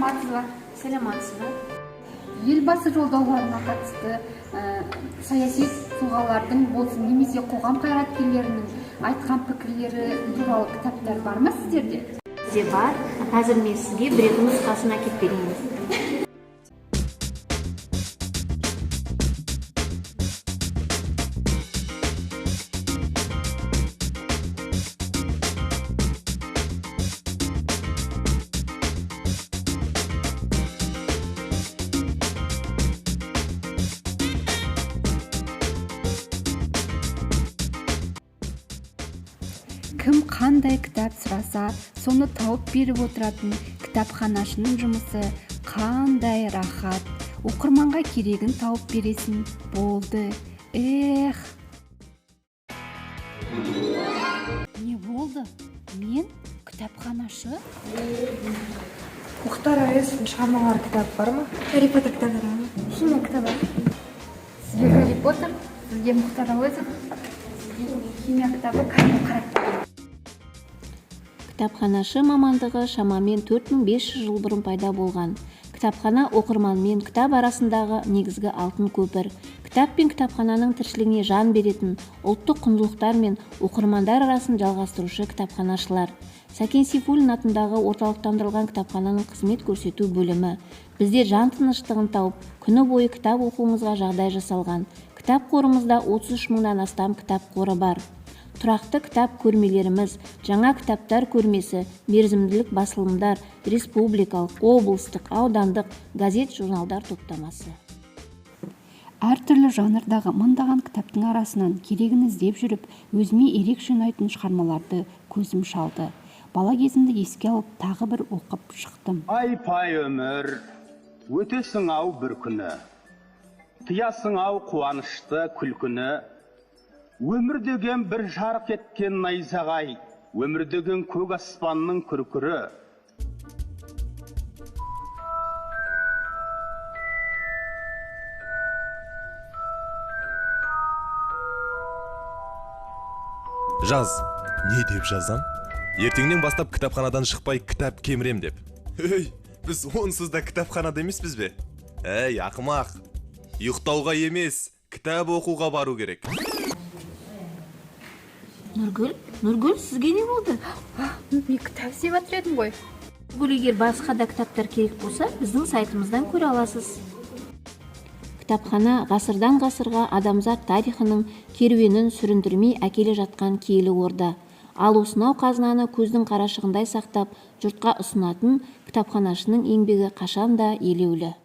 саламатсызбы? Саламатсызбы. Елбасы жолдауларына қатысты саяси тұлғалардың болсын немесе қоғам қайраткерлерінің айтқан пікірлері туралы кітаптар бар ма сіздерде? Бізде бар. Қазір мен сізге бір-екі нұсқасын әкеліп берейін. Кім қандай кітап сұраса, соны тауып беріп отыратын кітапханашының жұмысы қандай рахат. Оқырманға керегін тауып бересің, болды. Эх! Не болды? Мен кітапханашы? Мұхтар Әуезовтың шығармалары кітап бар ма? Гарри Поттер кітаптары бар ма? Химия кітабы. Сізге Гарри Поттер, сізге Мұхтар Әуезов, сізге химия кітабы қарап. Кітапханашы мамандығы шамамен 4500 жыл бұрын пайда болған. Кітапхана оқырман мен кітап арасындағы негізгі алтын көпір. Кітап пен кітапхананың тіршілігіне жан беретін ұлттық құндылықтар мен оқырмандар арасын жалғастырушы кітапханашылар. Сәкен Сейфуллин атындағы орталықтандырылған кітапхананың қызмет көрсету бөлімі. Бізде жан тыныштығын тауып, күні бойы кітап оқуымызға жағдай жасалған. Кітап қорымызда 33 мыңнан астам кітап қоры бар. Тұрақты кітап көрмелеріміз, жаңа кітаптар көрмесі, мерзімділік басылымдар, республикалық, облыстық, аудандық, газет, журналдар топтамасы. Әртүрлі жанрдағы мыңдаған кітаптың арасынан керегін іздеп жүріп, өзіме ерекше ұнайтын шығармаларды көзім шалды. Бала кезімді еске алып, тағы бір оқып шықтым. Ай-пай өмір, өтесің ау бір күні, тиясың ау қуанышты күлкіні. Өмір деген бір жарық еткен найзағай, өмір деген көк аспанның күркірі. Жаз, не деп жазам? Ертеңнен бастап кітапханадан шықпай кітап кемірем деп. Өй, біз онсыз да кітапханада емеспіз бе? Әй, ақымақ, ұйықтауға емес, кітап оқуға бару керек. Нұргүл, сізге не болды? Мен кітап іздеп жатыр едім ғой. Нұргүл, егер басқа да кітаптар керек болса, біздің сайтымыздан көре аласыз. Кітапхана ғасырдан ғасырға адамзат тарихының керуенін сүріндірмей әкеле жатқан киелі орда. Ал осынау қазынаны көздің қарашығындай сақтап, жұртқа ұсынатын кітапханашының еңбегі қашанда елеулі.